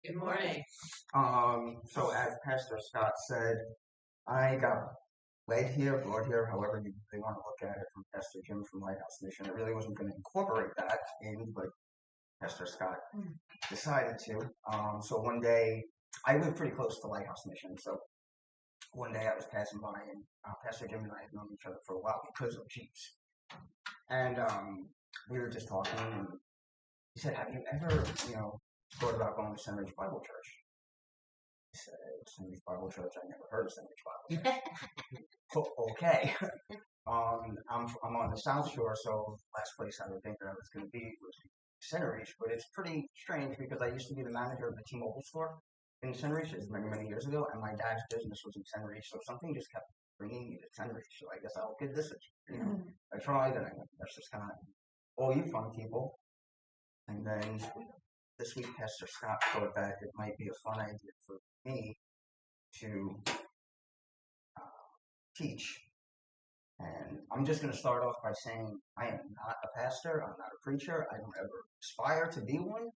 Good morning. So as Pastor Scott said, I got led here, brought here, however they want to look at it, from Pastor Jim from Lighthouse Mission. I really wasn't going to incorporate that in, but Pastor Scott decided to. So one day, I live pretty close to Lighthouse Mission, so one day I was passing by, and Pastor Jim and I had known each other for a while because of Jeeps. And we were just talking, and he said, "Have you ever, thought about going to St. Ridge Bible Church?" I said, "St. Ridge Bible Church? I never heard of St. Ridge Bible Church." Okay. I'm on the South Shore, so last place I would think that I was going to be was Center Ridge, but it's pretty strange because I used to be the manager of the T-Mobile store in Center Ridge many, many years ago, and my dad's business was in Center Ridge, so something just kept bringing me to Center Ridge. So I guess I'll give this a try. I tried, and I went to Pastor Scott, all you fun people, and then this week Pastor Scott thought that it might be a fun idea for me to teach. And I'm just going to start off by saying I am not a pastor. I'm not a preacher. I don't ever aspire to be one.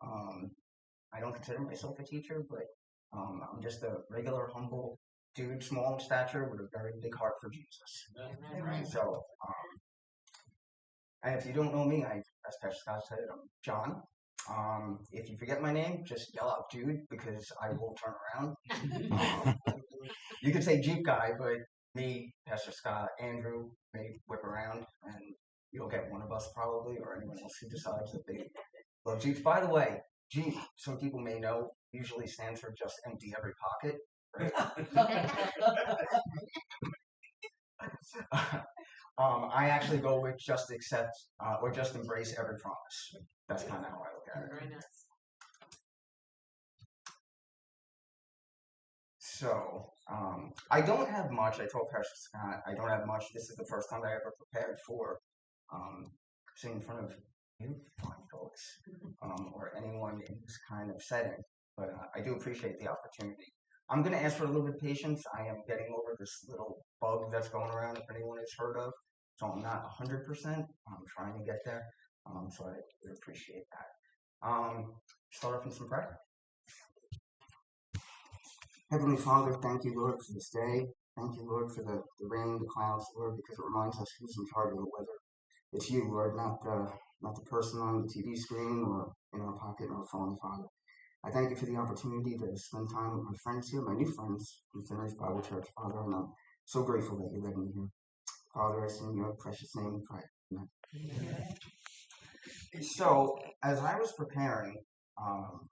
I don't consider myself a teacher, but I'm just a regular, humble dude, small in stature, with a very big heart for Jesus. Amen. So, and if you don't know me, as Pastor Scott said, I'm John. If you forget my name, just yell out "dude" because I will turn around. You could say Jeep guy, but me, Pastor Scott, Andrew may whip around, and you'll get one of us probably, or anyone else who decides that they love Jeeps. By the way, Jeep, some people may know, usually stands for just empty every pocket, right? I actually go with just accept or just embrace every promise. That's kind of how I look at it. Very nice. So, I don't have much. I told Pastor Scott I don't have much. This is the first time I ever prepared for sitting in front of you fine folks or anyone in this kind of setting. But I do appreciate the opportunity. I'm going to ask for a little bit of patience. I am getting over this little bug that's going around, if anyone has heard of. So I'm not 100%. I'm trying to get there. So I would appreciate that. Start off in some prayer. Heavenly Father, thank you, Lord, for this day. Thank you, Lord, for the rain, the clouds, Lord, because it reminds us who's in charge of the weather. It's you, Lord, not the person on the TV screen or in our pocket or phone, Father. I thank you for the opportunity to spend time with my friends here, my new friends from Fullness Bible Church, Father, and I'm so grateful that you led me here. Father, I sing your precious name and pray. Amen. So, as I was preparing, no,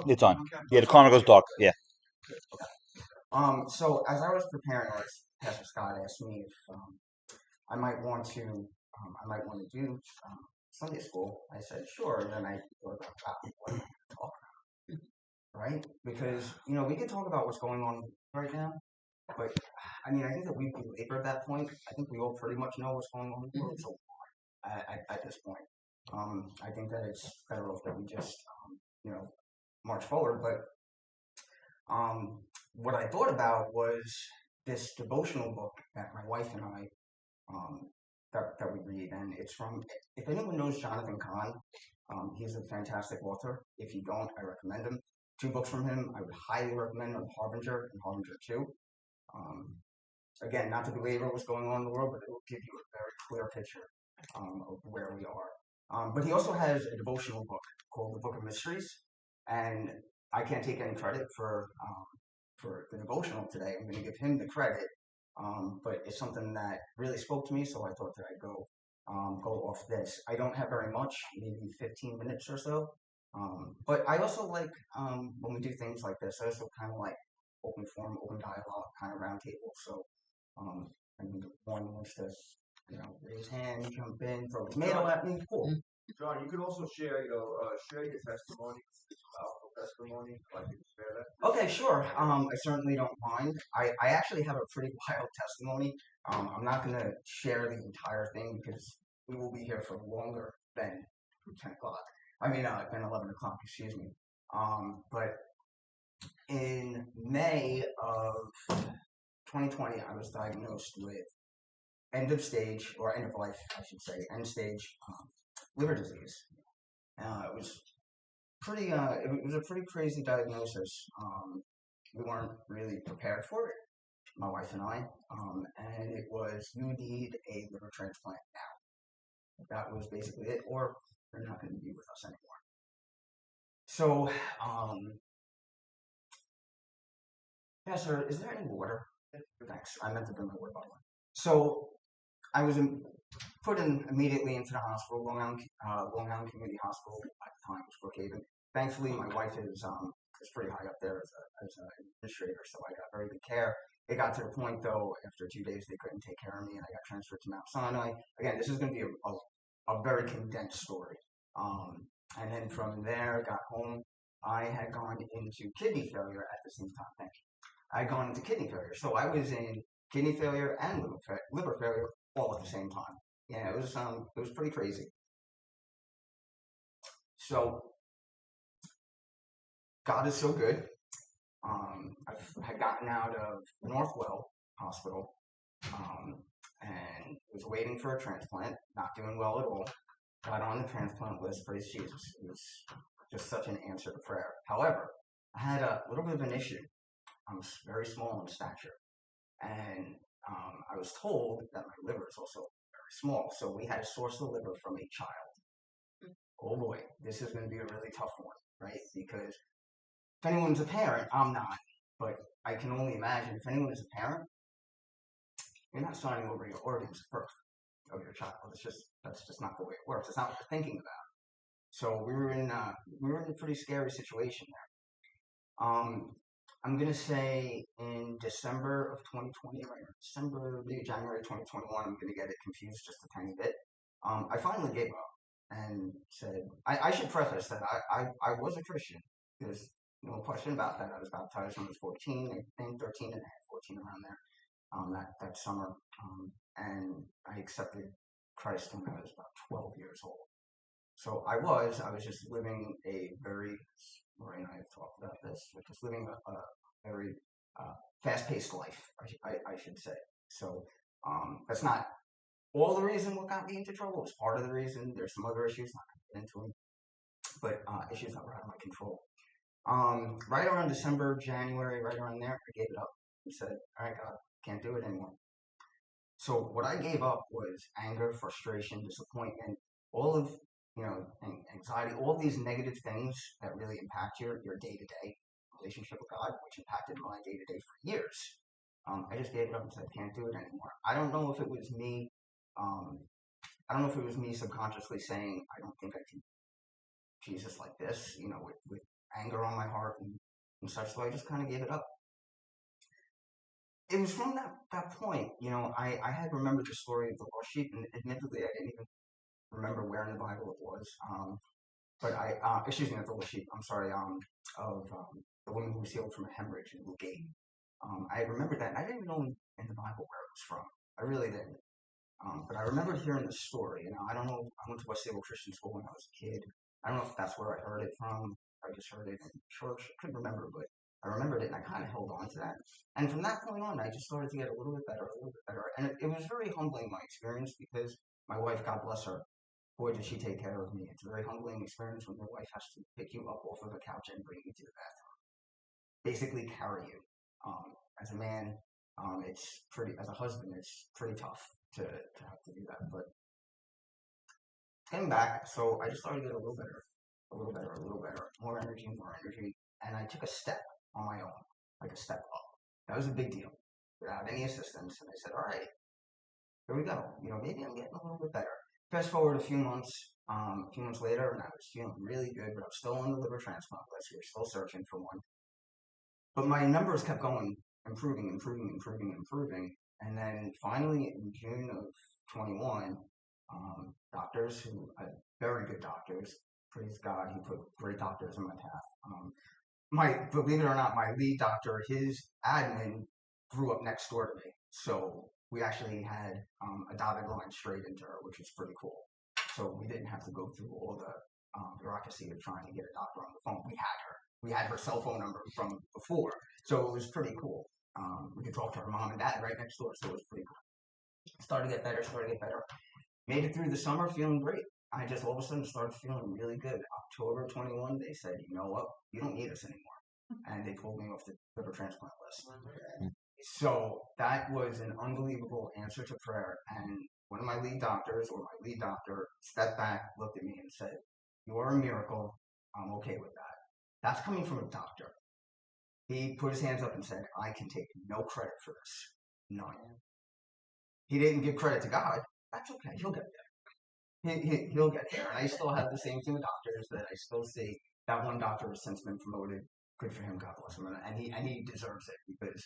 it's on. Yeah, the corner goes dark. Yeah. So as I was preparing, Pastor Scott asked me if I might want to do Sunday school. I said sure, and then I thought about what to talk about, right? Because we can talk about what's going on right now, but I think that we've belabored that point. I think we all pretty much know what's going on in the world so far at this point. I think that it's better off that we just march forward. But what I thought about was this devotional book that my wife and I that we read, and it's from, if anyone knows Jonathan Cahn, he's a fantastic author. If you don't, I recommend him. 2 books from him I would highly recommend are Harbinger and Harbinger 2. Again, not to belabor what's going on in the world, but it will give you a very clear picture of where we are. But he also has a devotional book called The Book of Mysteries, and I can't take any credit for the devotional today. I'm going to give him the credit, but it's something that really spoke to me, so I thought that I'd go off this. I don't have very much, maybe 15 minutes or so, but I also like when we do things like this, I also kind of like open forum, open dialogue, kind of round table. So, one wants to, raise hand, jump in, throw a tomato at me, cool. John, you could also share your testimony, powerful testimony, if I could share that. Okay, sure. I certainly don't mind. I actually have a pretty wild testimony. I'm not going to share the entire thing because we will be here for longer than 10 o'clock. Than 11 o'clock, excuse me. But in May of 2020, I was diagnosed with end of life, I should say, end stage liver disease. It was pretty. It was a pretty crazy diagnosis. We weren't really prepared for it, my wife and I, and it was, you need a liver transplant now. That was basically it, or you're not going to be with us anymore. So, Pastor, is there any water? Thanks. I meant to bring my water bottle. So, I was put in immediately into the hospital, Long Island Community Hospital. At the time, it was Brookhaven. Thankfully, my wife is pretty high up there as an administrator, so I got very good care. It got to the point, though, after 2 days, they couldn't take care of me, and I got transferred to Mount Sinai. Again, this is going to be a very condensed story. And then from there, got home. I had gone into kidney failure at the same time. Thank you. I had gone into kidney failure. So I was in kidney failure and liver failure all at the same time. Yeah, it was pretty crazy. So God is so good. I had gotten out of Northwell Hospital and was waiting for a transplant, not doing well at all. Got on the transplant list, praise Jesus. It was just such an answer to prayer. However, I had a little bit of an issue. I was very small in stature, and I was told that my liver is also very small, so we had to source the liver from a child. Oh boy, this is going to be a really tough one, right? Because if anyone's a parent, I'm not, but I can only imagine if anyone is a parent, you're not signing over your organs at birth of your child. That's just not the way it works. It's not what you're thinking about. So we were in a pretty scary situation there. I'm gonna say in December of 2020, right? Maybe January 2021. I'm gonna get it confused just a tiny bit. I finally gave up and said, I should preface that I was a Christian. There's no question about that. I was baptized when I was 14, I think 13 and a half, 14 around there, that summer. And I accepted Christ when I was about 12 years old. So I was just living a very, Lori and I have talked about this, just living a very fast-paced life, I should say. So that's not all the reason what got me into trouble. It's part of the reason. There's some other issues, not going to get into them, but issues that were out of my control. Right around December, January, right around there, I gave it up. I said, all right, God, can't do it anymore. So what I gave up was anger, frustration, disappointment, all of, anxiety, all these negative things that really impact your day-to-day relationship with God, which impacted my day-to-day for years. I just gave it up and said, I can't do it anymore. I don't know if it was me, subconsciously saying, I don't think I can Jesus like this, with anger on my heart and such, so I just kind of gave it up. It was from that point, I had remembered the story of the lost sheep, and admittedly, I didn't even remember where in the Bible it was. But not the lost sheep, I'm sorry, of the woman who was healed from a hemorrhage in Luke 8. I remembered that, and I didn't even know in the Bible where it was from. I really didn't. But I remember hearing the story. I don't know, I went to West Sable Christian School when I was a kid. I don't know if that's where I heard it from. I just heard it in church. I couldn't remember, but I remembered it, and I kind of held on to that. And from that point on, I just started to get a little bit better. And it was very humbling, my experience, because my wife, God bless her, boy, did she take care of me. It's a very humbling experience when your wife has to pick you up off of the couch and bring you to the bathroom. Basically carry you. As a man, as a husband, it's pretty tough to have to do that. But came back, so I just started to get a little better, more energy, and I took a step on my own, like a step up. That was a big deal, without any assistance, and I said, all right, here we go. Maybe I'm getting a little bit better. Fast forward a few months later, and I was feeling really good, but I was still on the liver transplant list. We were still searching for one. But my numbers kept going, improving. And then finally in June of 21, doctors who had very good doctors, praise God, he put great doctors in my path. Believe it or not, my lead doctor, his admin grew up next door to me. So we actually had a dotted line straight into her, which was pretty cool. So we didn't have to go through all the bureaucracy of trying to get a doctor on the phone. We had her cell phone number from before. So it was pretty cool. We could talk to her mom and dad right next door, so it was pretty cool. Started to get better. Made it through the summer feeling great. I just all of a sudden started feeling really good. October 21, they said, you know what, you don't need us anymore. And they pulled me off the liver transplant list. So that was an unbelievable answer to prayer. And one of my lead doctors, or my lead doctor, stepped back, looked at me, and said, "You are a miracle. I'm okay with that." That's coming from a doctor. He put his hands up and said, "I can take no credit for this. None." He didn't give credit to God. That's okay. He'll get there. He'll get there. And I still have the same team of doctors that I still see. That one doctor has since been promoted. Good for him. God bless him. And he deserves it because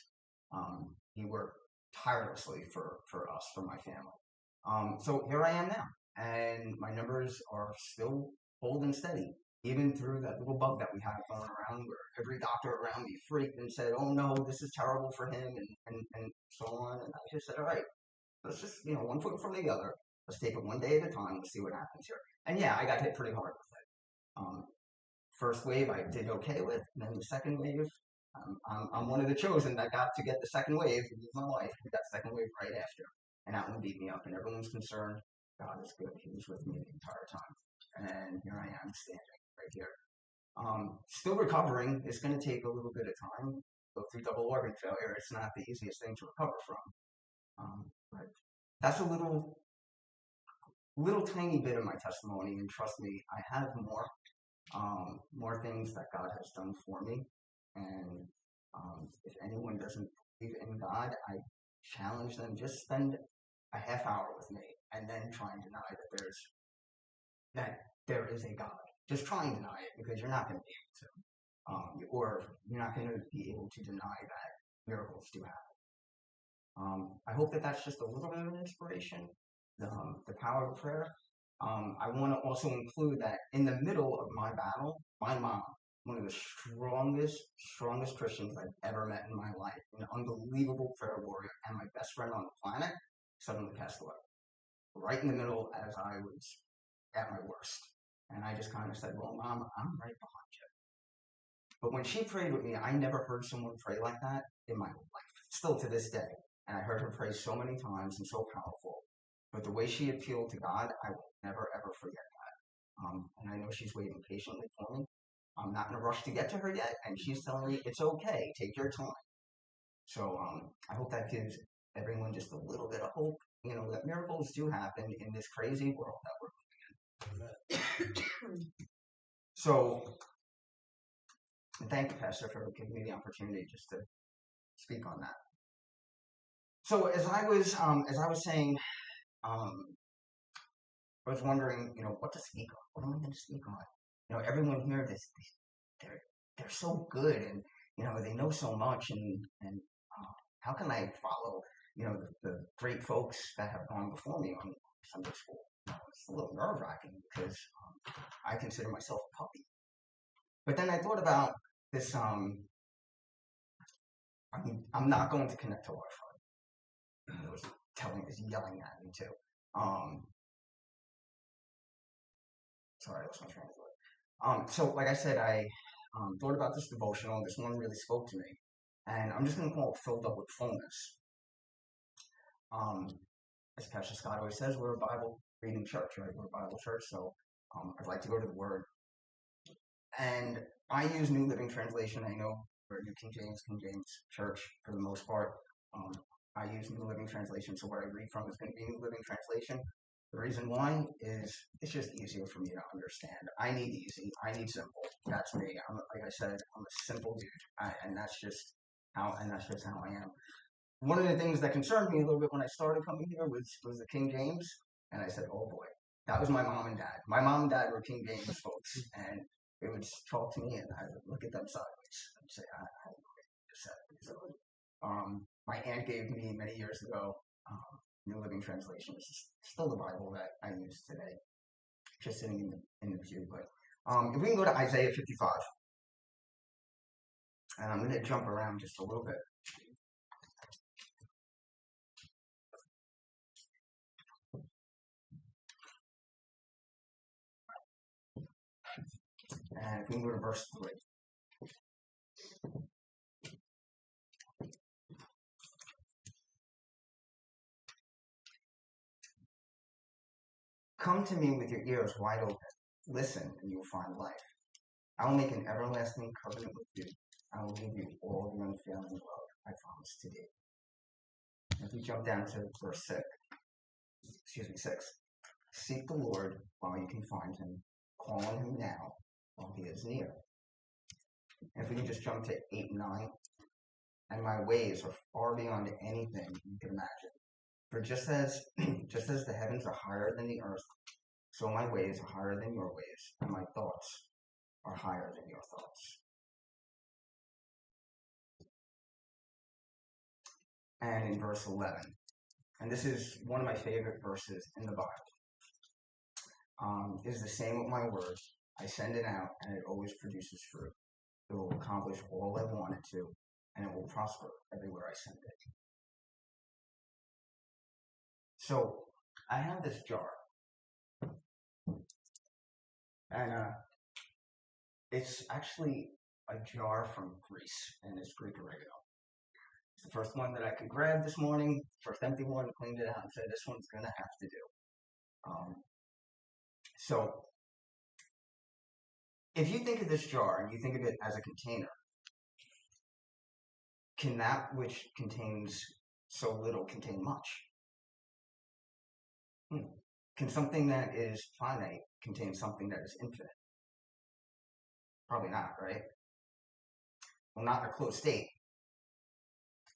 he worked tirelessly for us, for my family. So here I am now. And my numbers are still holding steady, even through that little bug that we had going around where every doctor around me freaked and said, "Oh no, this is terrible for him," and so on. And I just said, "All right, let's just, one foot from the other. Let's take it one day at a time. Let's see what happens here." And yeah, I got hit pretty hard with it. First wave I did okay with, and then the second wave, I'm one of the chosen that got to get the second wave with my wife. We got second wave right after, and that one beat me up, and everyone's concerned. God is good. He was with me the entire time, and here I am standing right here. Still recovering. It's going to take a little bit of time. Go through double organ failure. It's not the easiest thing to recover from. But that's a little tiny bit of my testimony, and trust me, I have more things that God has done for me. And if anyone doesn't believe in God, I challenge them, just spend a half hour with me and then try and deny that there is a God. Just try and deny it, because you're not going to be able to. Or you're not going to be able to deny that miracles do happen. I hope that that's just a little bit of an inspiration, the power of prayer. I want to also include that in the middle of my battle, my mom, one of the strongest Christians I've ever met in my life, an unbelievable prayer warrior, and my best friend on the planet, suddenly passed away. Right in the middle as I was at my worst. And I just kind of said, "Well, Mom, I'm right behind you." But when she prayed with me, I never heard someone pray like that in my life, still to this day. And I heard her pray so many times and so powerful. But the way she appealed to God, I will never, ever forget that. And I know she's waiting patiently for me. I'm not in a rush to get to her yet, and she's telling me it's okay, take your time. So I hope that gives everyone just a little bit of hope, that miracles do happen in this crazy world that we're living in. So thank you, Pastor, for giving me the opportunity just to speak on that. So as I was saying, I was wondering, what to speak on. What am I going to speak on? Everyone here, they're so good, and they know so much, and how can I follow, the great folks that have gone before me on Sunday school? It's a little nerve-wracking because I consider myself a puppy. But then I thought about this. I'm not going to connect to Wi-Fi. It was yelling at me too. Sorry, I lost my train of thought. So like I said, I thought about this devotional. This one really spoke to me, and I'm just going to call it "Filled Up with Fullness." As Pastor Scott always says, we're a Bible reading church, right? We're a Bible church, so I'd like to go to the Word. And I use New Living Translation. I know we're a King James church for the most part. I use New Living Translation, so what I read from is going to be New Living Translation. The reason why is it's just easier for me to understand. I need easy. I need simple. That's me. Like I said, I'm a simple dude, and that's just how I am. One of the things that concerned me a little bit when I started coming here was the King James, and I said, "Oh boy." That was my mom and dad. My mom and dad were King James folks, and they would talk to me, and I would look at them sideways and say, "I don't know what to say." So, my aunt gave me many years ago New Living Translation. It's still the Bible that I use today, just sitting in the pew. But if we can go to Isaiah 55, and I'm going to jump around just a little bit. And if we can go to verse 3. Come to me with your ears wide open. Listen, and you will find life. I will make an everlasting covenant with you. I will give you all the unfailing love I promised to you. If we jump down to verse 6. Seek the Lord while you can find him. Call on him now while he is near. And if we can just jump to 8 and 9. And my ways are far beyond anything you can imagine. For just as the heavens are higher than the earth, so my ways are higher than your ways, and my thoughts are higher than your thoughts. And in verse 11, and this is one of my favorite verses in the Bible, is the same with my word. I send it out, and it always produces fruit. It will accomplish all I want it to, and it will prosper everywhere I send it. So I have this jar, and it's actually a jar from Greece, and it's Greek oregano. It's the first one that I could grab this morning, first empty one, cleaned it out, and said this one's going to have to do. So if you think of this jar and you think of it as a container, can that which contains so little contain much? Can something that is finite contain something that is infinite? Probably not, right? Well, not in a closed state.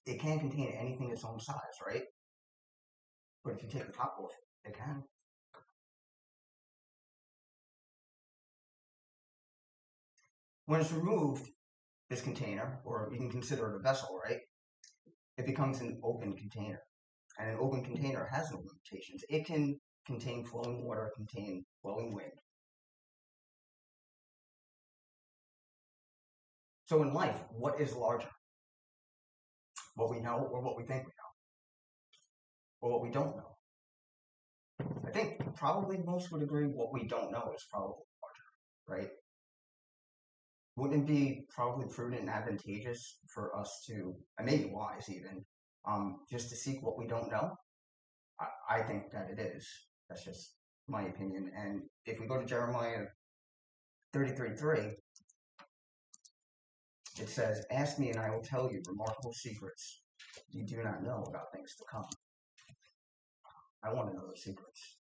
It can't contain anything its own size, right? But if you take the top off, it can. When it's removed, this container, or you can consider it a vessel, right? It becomes an open container. And an open container has no limitations. It can contain flowing water, contain flowing wind. So in life, what is larger? What we know or what we think we know? Or what we don't know? I think probably most would agree what we don't know is probably larger, right? Wouldn't it be probably prudent and advantageous for us to, and maybe wise even, just to seek what we don't know? I think that it is. That's just my opinion. And if we go to Jeremiah 33:3, it says, ask me and I will tell you remarkable secrets you do not know about things to come. I want to know the secrets.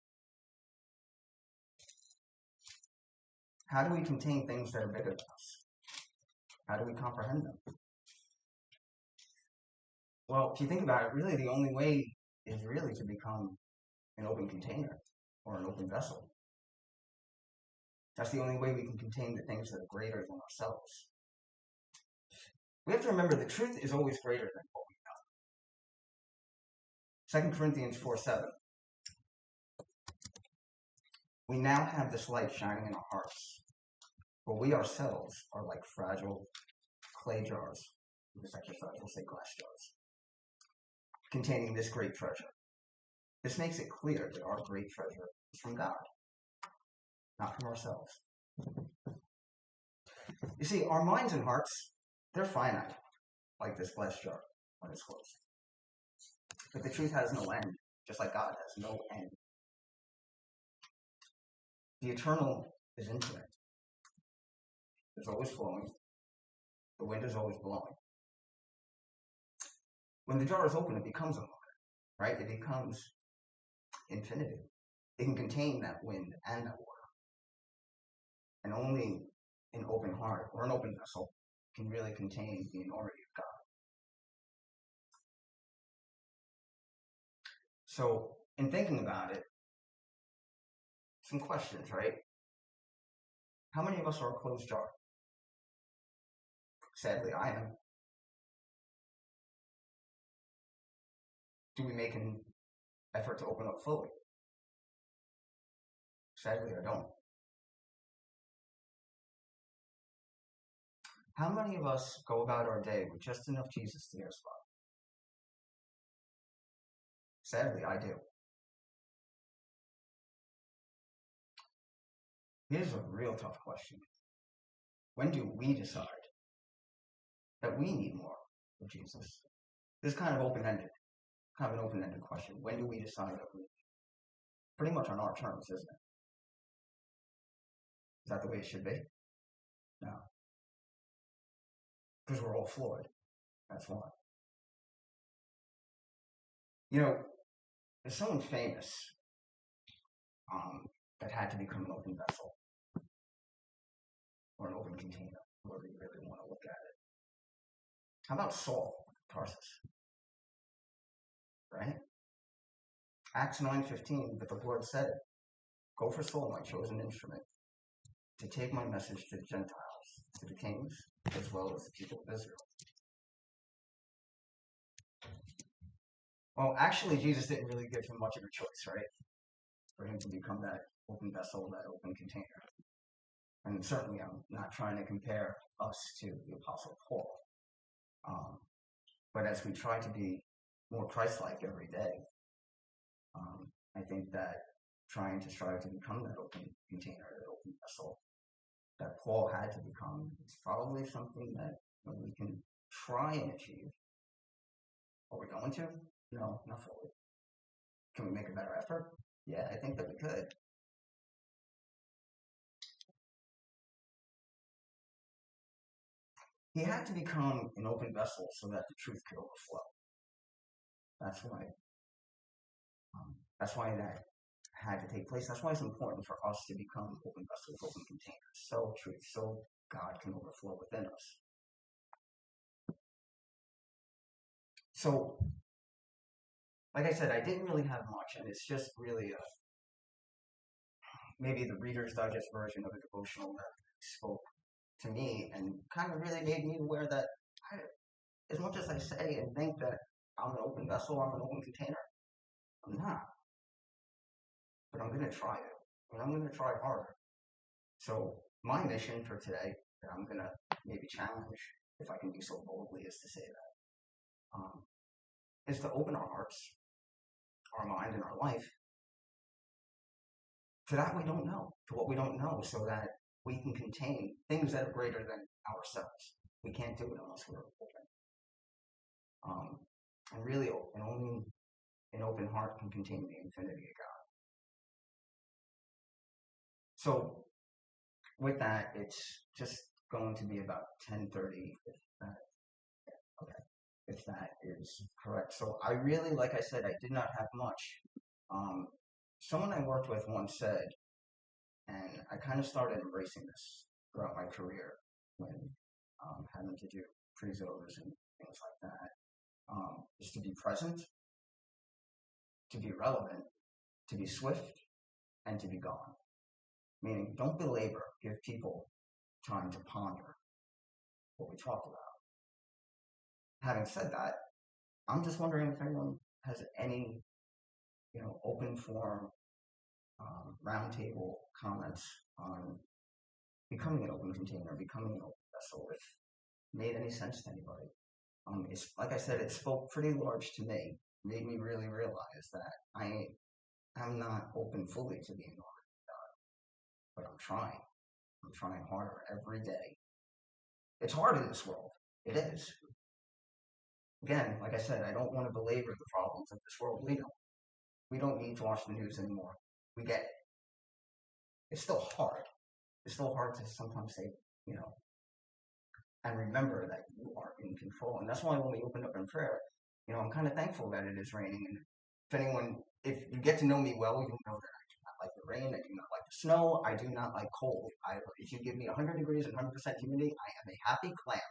How do we contain things that are bigger than us? How do we comprehend them? Well, if you think about it, really the only way is really to become an open container or an open vessel. That's the only way we can contain the things that are greater than ourselves. We have to remember the truth is always greater than what we know. 2 Corinthians 4:7. We now have this light shining in our hearts, but we ourselves are like fragile clay jars. This exercise will say glass jars, containing this great treasure. This makes it clear that our great treasure is from God, not from ourselves. You see, our minds and hearts, they're finite, like this glass jar when it's closed. But the truth has no end, just like God has no end. The eternal is infinite. It's always flowing. The wind is always blowing. When the jar is open, it becomes unlimited, right? It becomes infinity. It can contain that wind and that water. And only an open heart or an open vessel can really contain the enormity of God. So, in thinking about it, some questions, right? How many of us are a closed jar? Sadly, I am. Do we make an effort to open up fully? Sadly, I don't. How many of us go about our day with just enough Jesus to get us by? Sadly, I do. Here's a real tough question. When do we decide that we need more of Jesus? This is kind of an open-ended question. When do we decide that we need? pretty much on our terms, isn't it? Is that the way it should be? No. Because we're all flawed. That's why. You know, there's someone famous that had to become an open vessel or an open container, whoever you really want to look at it. How about Saul, Tarsus? Right? Acts 9:15, but the Lord said, "Go for Saul, my chosen instrument, to take my message to the Gentiles, to the kings, as well as the people of Israel." Well, actually, Jesus didn't really give him much of a choice, right? For him to become that open vessel, that open container. And certainly, I'm not trying to compare us to the Apostle Paul. But as we try to be more Christ-like every day, I think that trying to strive to become that open container, that open vessel that Paul had to become, is probably something that we can try and achieve. Are we going to? No, not fully. Can we make a better effort? Yeah, I think that we could. He had to become an open vessel so that the truth could overflow. That's why that had to take place. That's why it's important for us to become open vessels, open containers, so truth, so God can overflow within us. So, like I said, I didn't really have much, and it's just really maybe the Reader's Digest version of a devotional that spoke to me and kind of really made me aware that as much as I say and think that I'm an open vessel, I'm an open container, I'm not. But I'm going to try it, and I'm going to try harder. So my mission for today, that I'm going to maybe challenge, if I can be so boldly as to say that, is to open our hearts, our mind, and our life to that we don't know, to what we don't know, so that we can contain things that are greater than ourselves. We can't do it unless we're open. And really, only an open heart can contain the infinity of God. So, with that, it's just going to be about 10:30, if that is correct. So, I really, like I said, I did not have much. Someone I worked with once said, and I kind of started embracing this throughout my career when having to do pre-zos and things like that, is to be present, to be relevant, to be swift, and to be gone. Meaning, don't belabor, give people time to ponder what we talked about. Having said that, I'm just wondering if anyone has any, open forum, roundtable comments on becoming an open container, becoming an open vessel, if it made any sense to anybody. It's like I said, it spoke pretty large to me, made me really realize that I am not open fully to the enormity of God, but I'm trying. I'm trying harder every day. It's hard in this world. It is. Again, like I said, I don't want to belabor the problems of this world. We don't need to watch the news anymore. We get it. It's still hard. It's still hard to sometimes say, and remember that you are in control. And that's why when we opened up in prayer, I'm kind of thankful that it is raining. And if you get to know me well, you know that I do not like the rain. I do not like the snow. I do not like cold. If you give me 100 degrees and 100% humidity, I am a happy clam.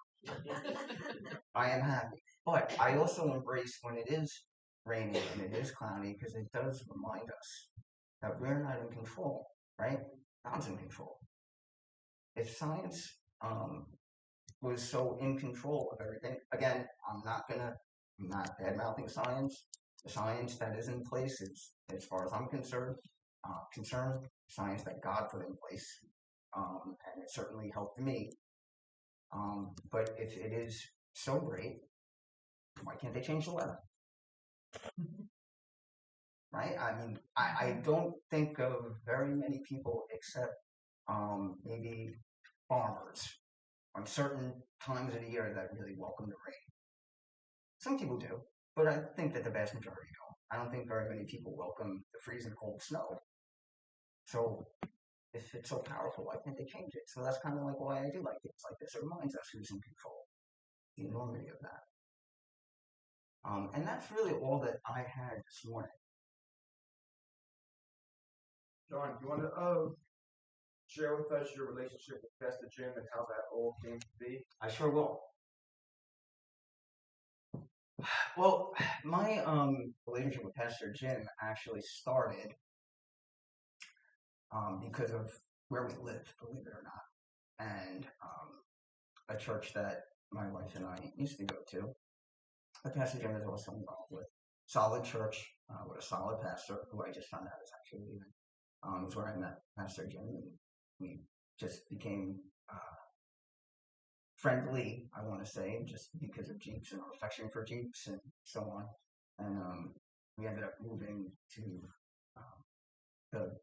I am happy. But I also embrace when it is raining and it is cloudy, because it does remind us that we're not in control, right? God's in control. If science was so in control of everything, again, I'm not bad-mouthing science. The science that is in place is, as far as I'm concerned, science that God put in place, and it certainly helped me. But if it is so great, why can't they change the weather? Right? I mean, I don't think of very many people except maybe farmers on certain times of the year that really welcome the rain. Some people do, but I think that the vast majority don't. I don't think very many people welcome the freezing cold snow. So if it's so powerful, why can't they change it? So that's kind of like why I do like things like this. It reminds us who's in control, the enormity of that. And that's really all that I had this morning. John, do you want to share with us your relationship with Pastor Jim and how that all came to be? I sure will. Well, my relationship with Pastor Jim actually started because of where we live, believe it or not, and a church that my wife and I used to go to. But Pastor Jim is also involved with solid church with a solid pastor who I just found out is actually leaving. It's where I met Pastor Jim, and we just became friendly, I want to say, just because of Jeeps and our affection for Jeeps and so on. And we ended up moving to the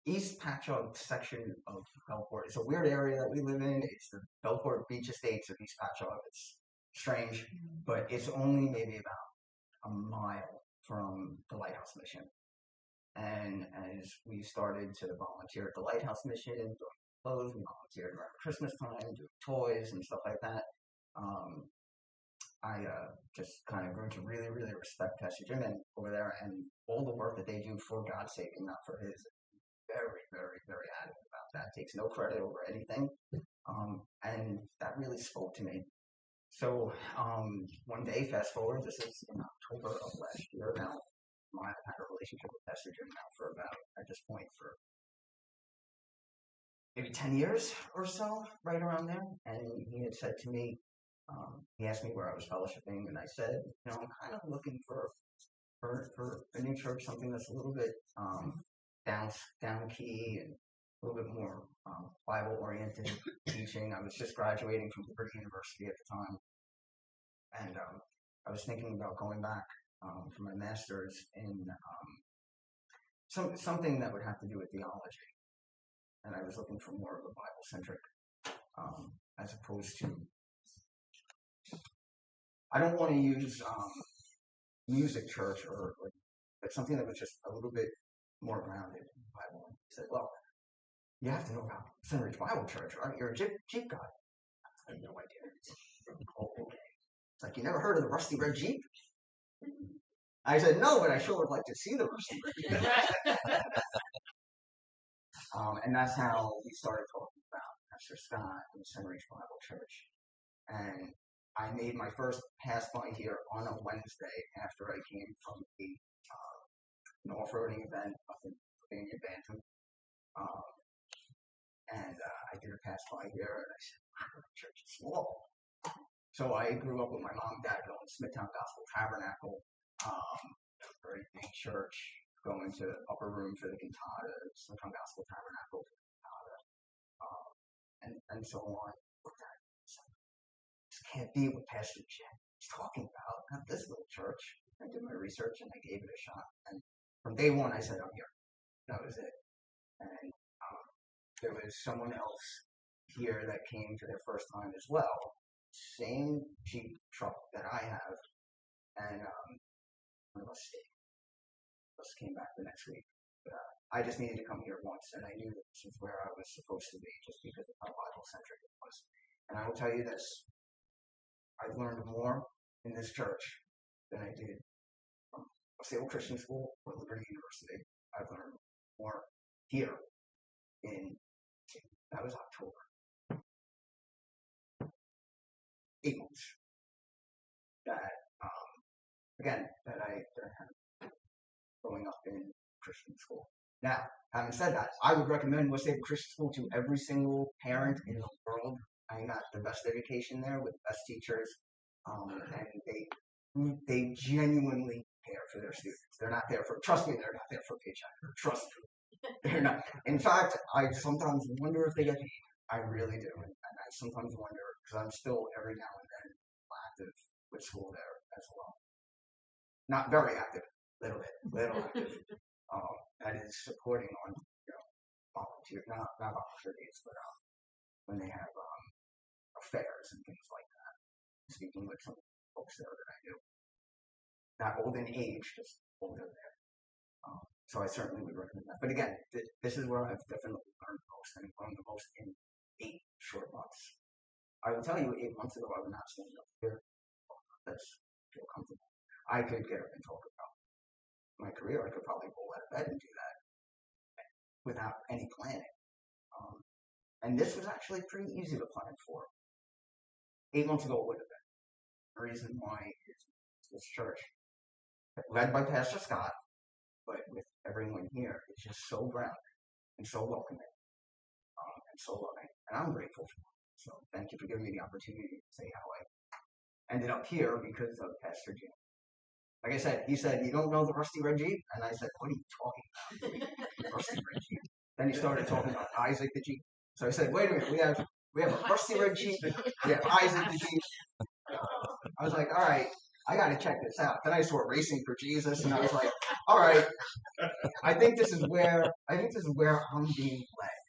East Patchogue section of Belport. It's a weird area that we live in. It's the Belport Beach Estates of East Patchogue. It's strange, but it's only maybe about a mile from the Lighthouse Mission. And as we started to volunteer at the Lighthouse Mission, doing clothes, we volunteered around Christmas time, doing toys and stuff like that. I just kind of grew to really, really respect Pastor Jim over there and all the work that they do for God's sake and not for his. Very, very, very adamant about that. Takes no credit over anything. And that really spoke to me. So one day, fast forward, this is in October of last year now. I've had a relationship with Pastor Jim now for about, at this point, for maybe 10 years or so, right around there. And he had said to me, he asked me where I was fellowshipping, and I said, I'm kind of looking for a new church, something that's a little bit down key and a little bit more Bible oriented teaching. I was just graduating from Liberty University at the time, and I was thinking about going back for my master's in something that would have to do with theology, and I was looking for more of a Bible centric as opposed to. I don't want to use music church but something that was just a little bit more grounded in the Bible. He said, well, you have to know about Sunridge Bible Church, right? You're a Jeep guy. I had no idea. Oh, okay. It's like, you never heard of the Rusty Red Jeep? I said, no, but I sure would like to see the Rusty Red Jeep. And that's how we started talking about Pastor Scott and Sunridge Bible Church. And I made my first pass by here on a Wednesday after I came from an off-roading event up in Pennsylvania, Bantam. And I did a pass by here, and I said, wow, the church is small. So I grew up with my mom and dad going to Smithtown Gospel Tabernacle, very big church, going to upper room for the cantata, Smithtown Gospel Tabernacle for the cantata, and so on. This can't be what Pastor Jim is talking about, not this little church. I did my research and I gave it a shot. And from day one, I said, I'm here. That was it. And there was someone else here that came for their first time as well. Same Jeep truck that I have. And one of us stayed. Us came back the next week. But I just needed to come here once, and I knew that this is where I was supposed to be just because of how Bible-centric it was. And I will tell you this. I've learned more in this church than I did from a stable Christian school or Liberty University. I've learned more here that was October. 8 months. That, again, that I had growing up in Christian school. Now, having said that, I would recommend West Haven Christian School to every single parent in the world. I got the best education there with the best teachers, and they genuinely care for their students. They're not there for, trust me, they're not there for a paycheck. Trust me. They're not. In fact, I sometimes wonder if they get paid. I really do. And I sometimes wonder, because I'm still every now and then active with school there as well. Not very active, little active. That is supporting on, volunteer, not volunteer days, but when they have affairs and things like that. Speaking with some folks there that I do. that old in age, just older there. So I certainly would recommend that. But again, this is where I've definitely learned most, and learned the most in 8 short months. I will tell you, 8 months ago, I would not stand up here. That's feel comfortable. I could get up and talk about my career. I could probably roll out of bed and do that without any planning. And this was actually pretty easy to plan for. 8 months ago, it would have been. The reason why is this church, led by Pastor Scott, but with everyone here, it's just so grounded and so welcoming and so loving. And I'm grateful for it. So thank you for giving me the opportunity to say how I ended up here because of Pastor Jim. Like I said, he said, "You don't know the Rusty Red Jeep?" And I said, "What are you talking about? The Rusty Red Jeep." Then he started talking about Isaac the Jeep. So I said, "Wait a minute, we have a Rusty Red Jeep, we have Isaac the Jeep." I was like, "All right, I got to check this out." Then I saw Racing for Jesus, and I was like, "All right, I think this is where I'm being led."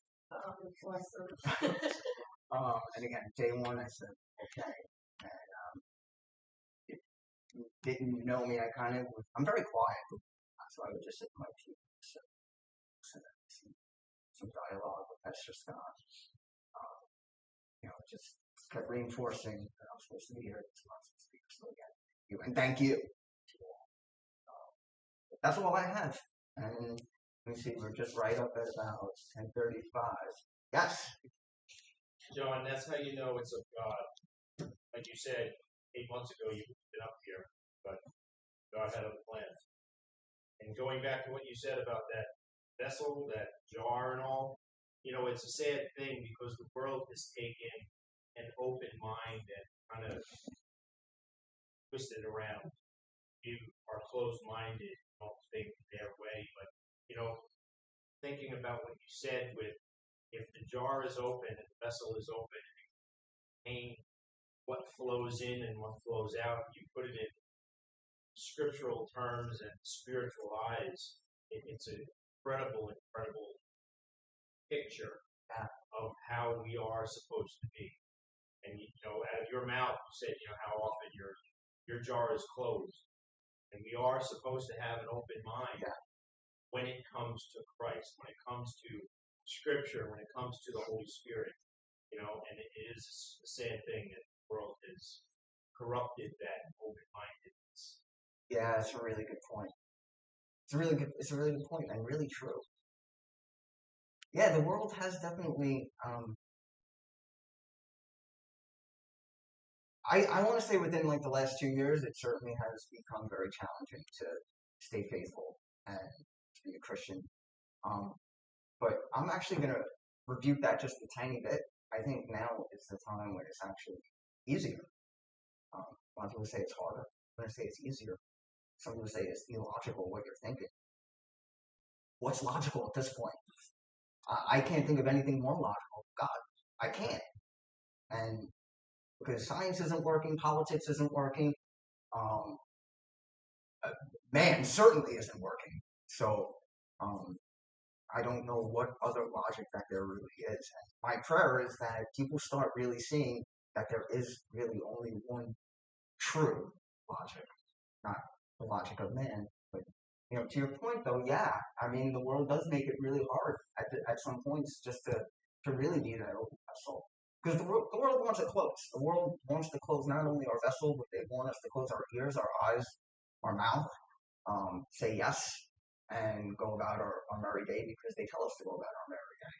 And again, day one, I said, "Okay." And if you didn't know me, I'm very quiet, so I would just sit in my pew, some dialogue with Pastor Scott. Just kept reinforcing that I'm supposed to be here. This month to speak. So again, you and thank you to all. That's all I have. And let me see, we're just right up at about 10:35. Yes. John, that's how you know it's of God. Like you said, 8 months ago you would have been up here, but God had other plans. And going back to what you said about that vessel, that jar and all, it's a sad thing because the world has taken an open mind and kind of twisted around. You are closed-minded, don't think their way, but, thinking about what you said with if the jar is open and the vessel is open, and what flows in and what flows out, you put it in scriptural terms and spiritual eyes. It's an incredible picture of how we are supposed to be. And out of your mouth, you said, how often your jar is closed, and we are supposed to have an open mind when it comes to Christ, when it comes to Scripture, when it comes to the Holy Spirit. And it is a sad thing that the world has corrupted that open-mindedness. Yeah, it's a really good point. It's a really good point and really true. Yeah, the world has definitely. I want to say within the last 2 years, it certainly has become very challenging to stay faithful and to be a Christian. But I'm actually going to rebuke that just a tiny bit. I think now is the time when it's actually easier. A lot of people say it's harder. I'm going to say it's easier. Some people say it's illogical what you're thinking. What's logical at this point? I can't think of anything more logical. God, I can't. And because science isn't working, politics isn't working, man certainly isn't working. So I don't know what other logic that there really is. And my prayer is that people start really seeing that there is really only one true logic, not the logic of man. But to your point though, yeah, I mean the world does make it really hard at some points just to really be that open vessel. Because the world wants it closed. The world wants to close not only our vessel, but they want us to close our ears, our eyes, our mouth, say yes, and go about our merry day because they tell us to go about our merry day.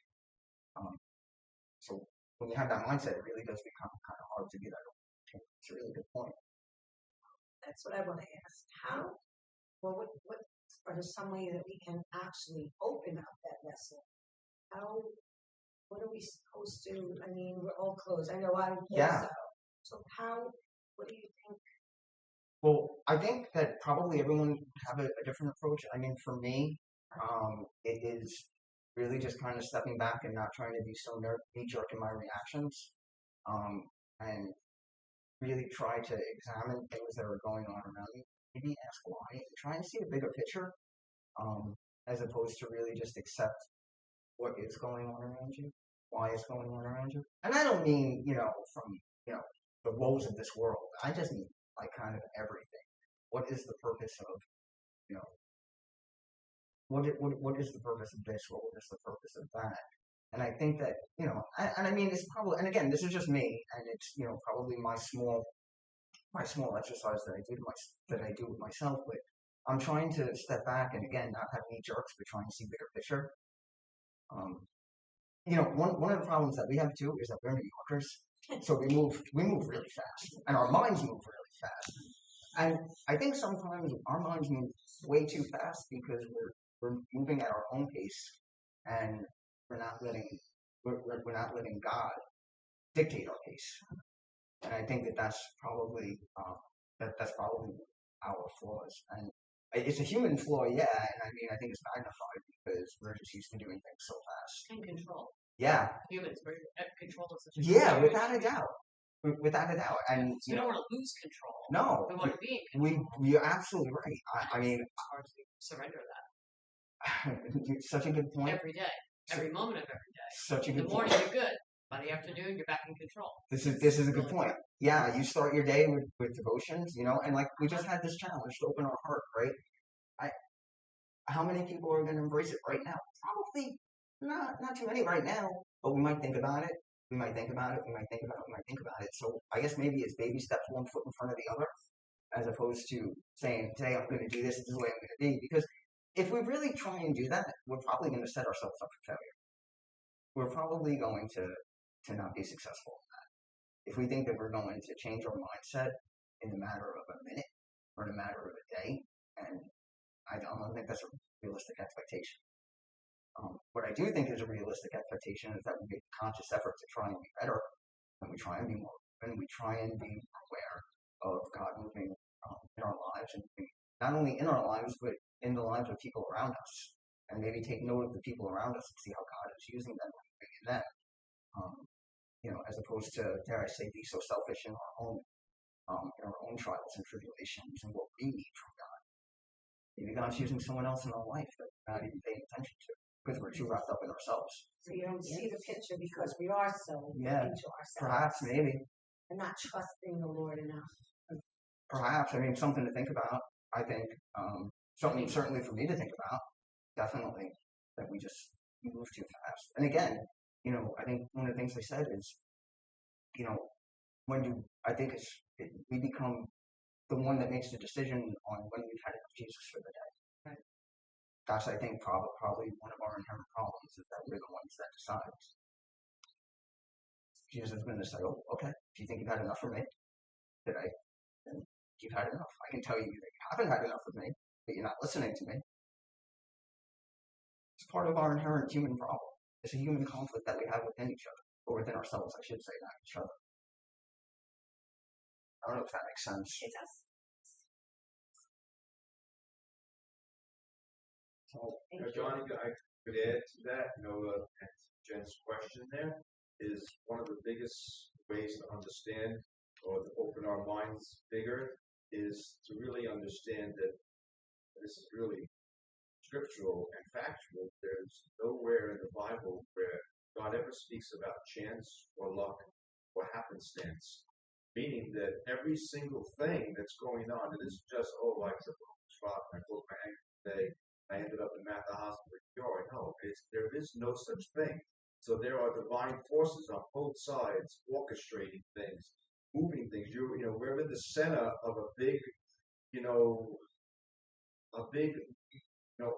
So when you have that mindset, it really does become kind of hard to be that open. It's a really good point. That's what I want to ask. What are some way that we can actually open up that vessel? What are we supposed to? I mean, we're all closed. I know I would think so. So what do you think? Well, I think that probably everyone would have a different approach. I mean, for me, it is really just kind of stepping back and not trying to be so knee-jerk in my reactions, and really try to examine things that are going on around me. Maybe ask why, and try and see a bigger picture, as opposed to really just accept what is going on around you, why it's going on around you. And I don't mean, from, the woes of this world. I just mean, kind of everything. what is the purpose of, you know, what is the purpose of this, or what is the purpose of that? And I think that, you know, and I mean, it's probably, and again, this is just me, and it's, you know, probably my small exercise that I do with myself, but I'm trying to step back and again, not have knee jerks, but trying to see bigger picture. You know, one of the problems that we have too is that we're New Yorkers, so we move really fast, and our minds move really fast. And I think sometimes our minds move way too fast because we're moving at our own pace, and we're not letting God dictate our pace. And I think that that's probably our flaws. And it's a human flaw, yeah. And I mean, I think it's magnified because we're just used to doing things so fast. And control. Yeah. Humans, control is such a yeah, without a doubt. Without a doubt. And we don't want to lose control. No. We want to be in control. You're absolutely right. I mean, it's hard to surrender that. Such a good point. Every day. Every moment of every day. Such a good point. In the morning, you're good. By the afternoon, you're back in control. This is a good point. Yeah, you start your day with devotions, you know, and like we just had this challenge to open our heart, right? How many people are going to embrace it right now? Probably not too many right now, but we might think about it. We might think about it. We might think about it. We might think about it. So I guess maybe it's baby steps, one foot in front of the other, as opposed to saying, today I'm going to do this. This is the way I'm going to be. Because if we really try and do that, we're probably going to set ourselves up for failure. We're probably going to not be successful in that. If we think that we're going to change our mindset in a matter of a minute or in a matter of a day, and I don't think that's a realistic expectation. What I do think is a realistic expectation is that we make a conscious effort to try and be better, and we try and be more open, we try and be aware of God moving in our lives, and not only in our lives, but in the lives of people around us, and maybe take note of the people around us and see how God is using them and moving in them. You know, as opposed to, dare I say, be so selfish in our own trials and tribulations and what we need from God. Maybe God's using someone else in our life that we're not even paying attention to because we're too wrapped up in ourselves. So you don't see the picture because we are so into ourselves. Perhaps, maybe. And not trusting the Lord enough. Perhaps. I mean, something to think about, I think. Something certainly for me to think about. Definitely. That we move too fast. And again, you know, I think one of the things they said is, you know, we become the one that makes the decision on when we've had enough Jesus for the day. Right. That's, I think, probably one of our inherent problems is that we're the ones that decide. Jesus is going to say, oh, okay, if you think you've had enough for me today, then you've had enough. I can tell you that you haven't had enough of me, but you're not listening to me. It's part of our inherent human problem. It's a human conflict that we have within each other, or within ourselves, I should say, not each other. I don't know if that makes sense. It does. So, Johnny, I could add to that. You know, Jen's question there is one of the biggest ways to understand or to open our minds bigger is to really understand that this is really scriptural and factual. There's nowhere in the Bible where God ever speaks about chance or luck or happenstance, meaning that every single thing that's going on, it is just, I took a spot and I broke my ankle today, I ended up in the hospital. No, there is no such thing. So there are divine forces on both sides orchestrating things, moving things. We're in the center of a big,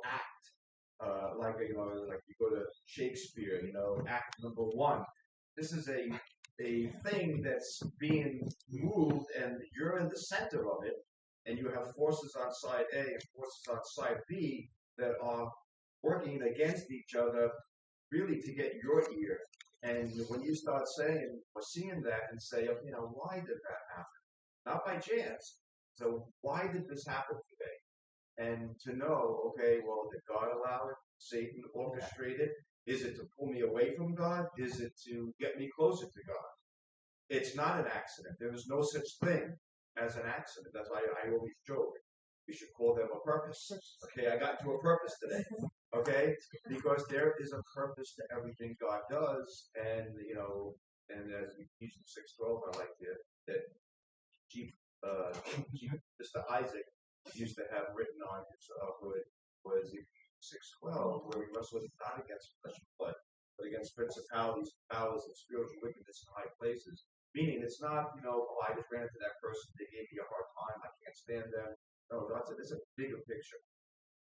act, like you go to Shakespeare, act number one. This is a thing that's being moved, and you're in the center of it, and you have forces on side A and forces on side B that are working against each other, really to get your ear. And when you start saying or seeing that and say, why did that happen? Not by chance. So why did this happen today? And to know, did God allow it? Satan orchestrated? Is it to pull me away from God? Is it to get me closer to God? It's not an accident. There is no such thing as an accident. That's why I always joke. We should call them a purpose. Okay, I got to a purpose today. Okay, because there is a purpose to everything God does, and and as Ephesians 6:12, I like that Mr. Isaac used to have written on his hood was 6:12, where we wrestle not against flesh and blood, but against principalities, powers, and spiritual wickedness in high places. Meaning, it's not, oh, I just ran into that person, they gave me a hard time, I can't stand them. No, it's a bigger picture,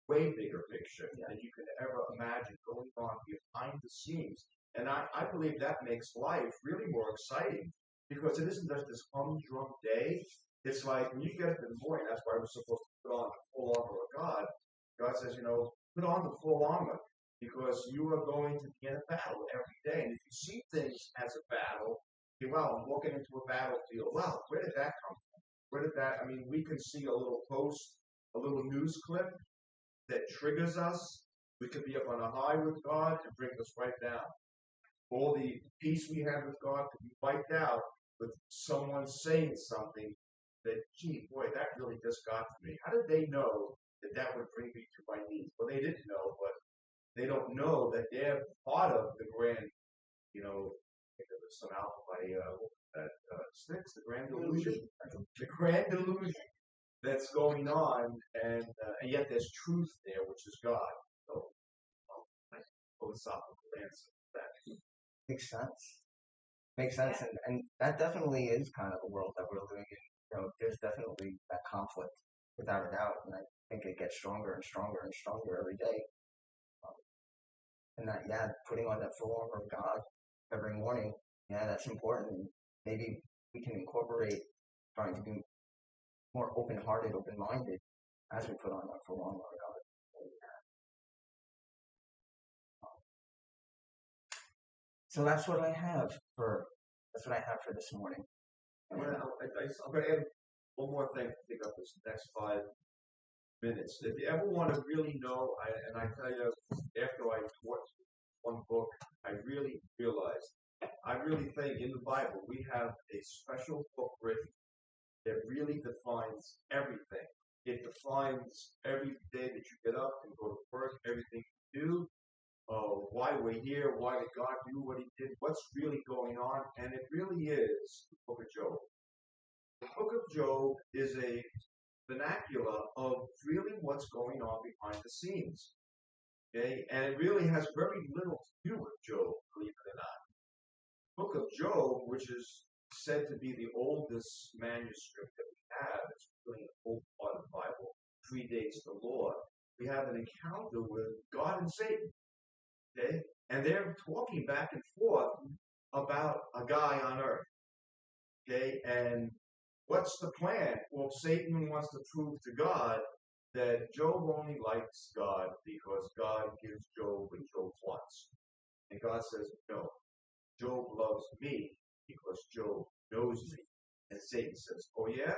way bigger picture than you could ever imagine going on behind the scenes. And I believe that makes life really more exciting because it isn't just this humdrum day. It's like when you get up in the morning, that's why we're supposed to put on the full armor of God. God says, put on the full armor because you are going to be in a battle every day. And if you see things as a battle, well, I'm walking into a battlefield. Well, where did that come from? We can see a little post, a little news clip that triggers us. We could be up on a high with God and bring us right down. All the peace we have with God could be wiped out with someone saying something that, gee, boy, that really just got to me. How did they know that would bring me to my knees? Well, they didn't know, but they don't know that they're part of the grand, I think there was some album by Sticks, the Grand Delusion. The Grand Delusion that's going on, and yet there's truth there, which is God. So, nice philosophical answer to that. Makes sense. Makes sense, and that definitely is kind of the world that we're living in. There's definitely that conflict, without a doubt, and I think it gets stronger and stronger and stronger every day. And putting on that full armor of God every morning, that's important. Maybe we can incorporate trying to be more open-hearted, open-minded as we put on that full armor of God. So that's what I have for this morning. I'm going to add one more thing to pick up this next 5 minutes. If you ever want to really know, and I tell you, after I taught one book, I really realized, I really think in the Bible we have a special book written that really defines everything. It defines every day that you get up and go to work, everything you do, why we're here, why did God do what he did, what's really going on, and it really is the book of Job. The book of Job is a vernacular of really what's going on behind the scenes. Okay? And it really has very little to do with Job, believe it or not. The book of Job, which is said to be the oldest manuscript that we have, it's really an old part of the Bible, predates the Lord. We have an encounter with God and Satan. Okay? And they're talking back and forth about a guy on earth. Okay? And what's the plan? Well, Satan wants to prove to God that Job only likes God because God gives Job what Job wants. And God says, no, Job loves me because Job knows me. And Satan says, oh yeah?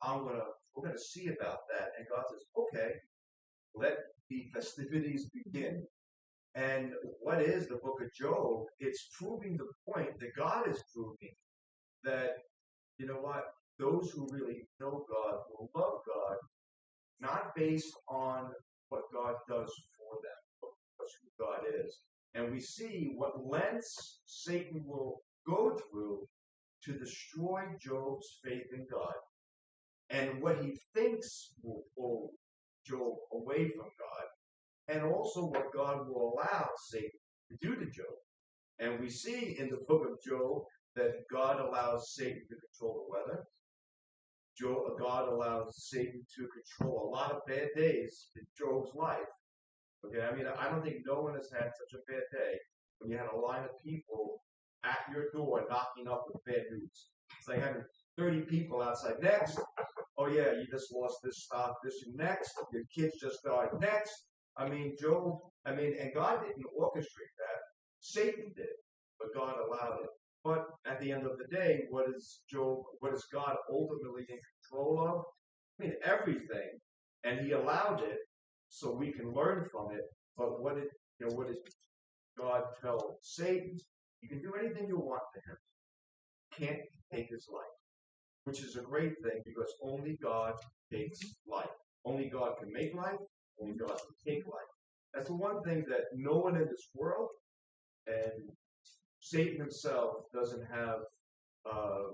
We're gonna see about that. And God says, okay, let the festivities begin. And what is the book of Job? It's proving the point that God is proving that, you know what, those who really know God will love God, not based on what God does for them, but who God is. And we see what lengths Satan will go through to destroy Job's faith in God, and what he thinks will pull Job away from God, and also what God will allow Satan to do to Job. And we see in the book of Job that God allows Satan to control the weather. God allows Satan to control a lot of bad days in Job's life. Okay, I don't think no one has had such a bad day when you had a line of people at your door knocking up with bad news. It's like having 30 people outside. Next, oh yeah, you just lost this stock, this next, your kids just died. Next, Job, and God didn't orchestrate that. Satan did, but God allowed it. But at the end of the day, what is God ultimately in control of? Everything. And he allowed it so we can learn from it. But what did God tell Satan? You can do anything you want to him. Can't take his life. Which is a great thing because only God takes life. Only God can make life. Only God can take life. That's the one thing that no one in this world, and Satan himself, doesn't have a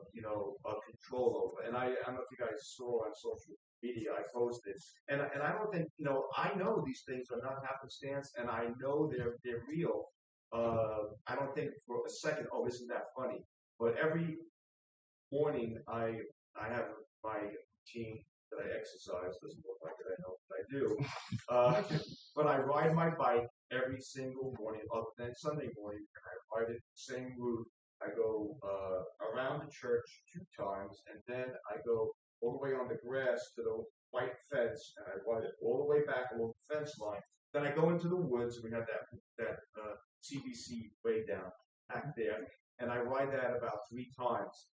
control over. And I don't know if you guys saw on social media I posted, and I don't think I know these things are not happenstance, and I know they're real. I don't think for a second, oh, isn't that funny? But every morning I have my routine that I exercise. Doesn't look like it, I know, but I do. But I ride my bike every single morning, other than Sunday morning, and I ride it the same route. I go around the church 2 times, and then I go all the way on the grass to the white fence, and I ride it all the way back along the fence line. Then I go into the woods. We have that CBC way down back there, and I ride that about 3 times.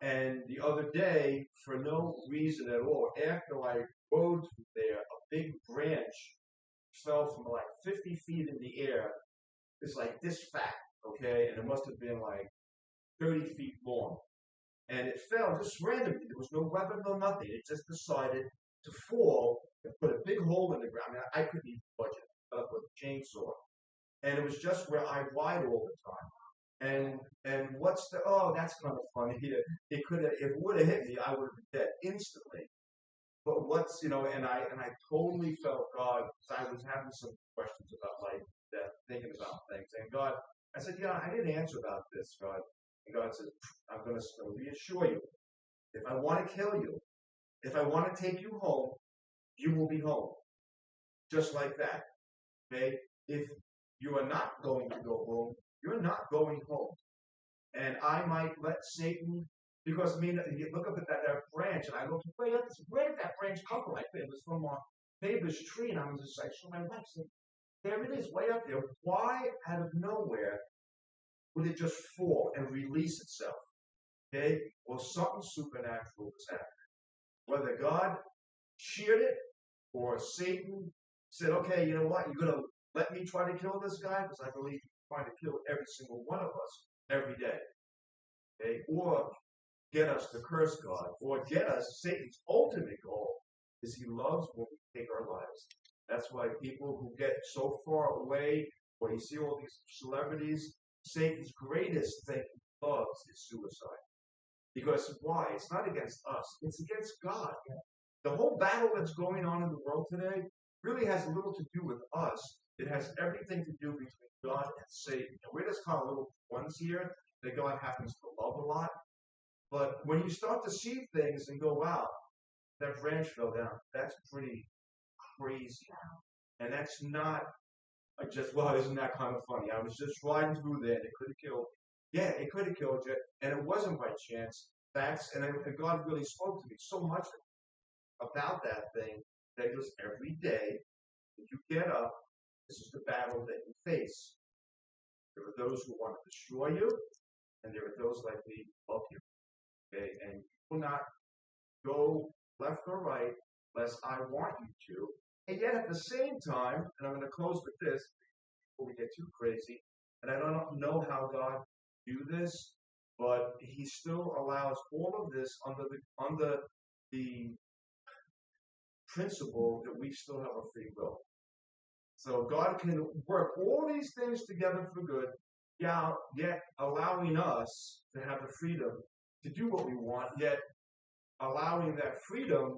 And the other day, for no reason at all, after I rode through there, a big branch fell from like 50 feet in the air. It's like this fat, okay? And it must have been like 30 feet long. And it fell just randomly. There was no weapon, no nothing. It just decided to fall and put a big hole in the ground. I mean, I couldn't even budge it. I put a chainsaw. And it was just where I ride all the time. And what's the, oh, that's kind of funny. It could have, if it would have hit me, I would have been dead instantly. But what's, and I totally felt God, because I was having some questions about life, death, thinking about things. And God, I said, I didn't answer about this, God. And God said, I'm going to reassure you. If I want to kill you, if I want to take you home, you will be home. Just like that. Okay? If you are not going to go home, you're not going home. And I might let Satan, because you look up at that branch, and I looked way up, where did that branch come from? It was from a neighbor's tree, and I was just like, show my wife, said, there it is, way up there. Why, out of nowhere, would it just fall and release itself? Okay? Well, something supernatural was happening. Whether God sheared it, or Satan said, okay, you know what, you're going to let me try to kill this guy? Because I believe trying to kill every single one of us every day. Okay? Or get us to curse God, or get us, Satan's ultimate goal is he loves when we take our lives. That's why people who get so far away, or you see all these celebrities, Satan's greatest thing he loves is suicide. Because why? It's not against us, it's against God. The whole battle that's going on in the world today really has little to do with us. It has everything to do between God and Satan. And we're just kind of little ones here that God happens to love a lot. But when you start to see things and go, wow, that branch fell down, that's pretty crazy. And that's not just, well, isn't that kind of funny? I was just riding through there and it could have killed me. Yeah, it could have killed you. And it wasn't by chance. And God really spoke to me so much about that thing that it was every day that you get up, this is the battle that you face. There are those who want to destroy you, and there are those like me who love you. Okay? And you will not go left or right unless I want you to. And yet at the same time, and I'm going to close with this before we get too crazy, and I don't know how God do this, but he still allows all of this under the principle that we still have a free will. So God can work all these things together for good, yet allowing us to have the freedom to do what we want, yet allowing that freedom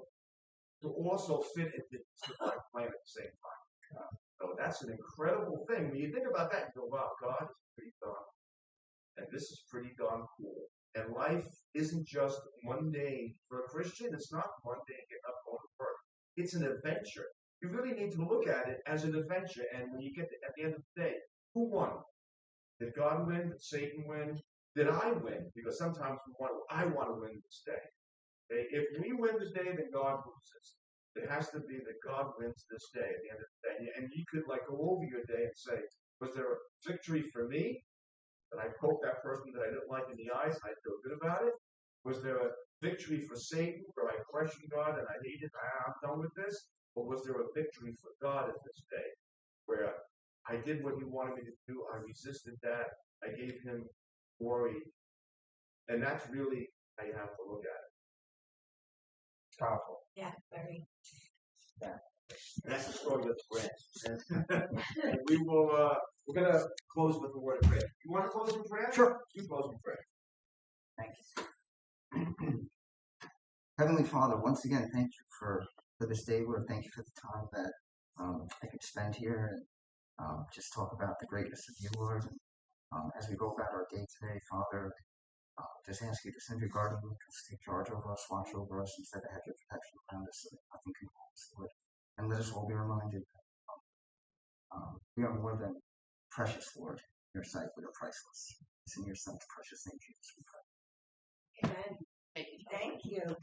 to also fit into the divine plan at the same time. So that's an incredible thing. When you think about that, you go, wow, God is pretty darn. And this is pretty darn cool. And life isn't just mundane. For a Christian, it's not mundane getting up going to work. It's an adventure. You really need to look at it as an adventure. And when you get at the end of the day, who won? Did God win? Did Satan win? Did I win? Because sometimes I want to win this day. Okay? If we win the day, then God loses. It has to be that God wins this day at the end of the day. And you could go over your day and say, was there a victory for me? That I poked that person that I didn't like in the eyes and I feel good about it? Was there a victory for Satan where I questioned God and I hated, I'm done with this? Or was there a victory for God in this day where I did what he wanted me to do, I resisted that, I gave him glory? And that's really how you have to look at it. Powerful. Yeah, very. Yeah. And that's the story of the branch. And we will, we're going to close with the word of prayer. You want to close in prayer? Sure. You close in prayer. Thanks. Heavenly Father, once again, thank you for this day, Lord. Thank you for the time that I could spend here and just talk about the greatness of you, Lord. And, as we go about our day today, Father, just ask you to send your guardian angels to take charge over us, watch over us, instead of have your protection around us so that nothing can harm us, Lord. And let us all be reminded that we are more than precious, Lord. In your sight, we are priceless. It's in your Son's precious name, Jesus, we pray. Amen. Thank you. Thank you.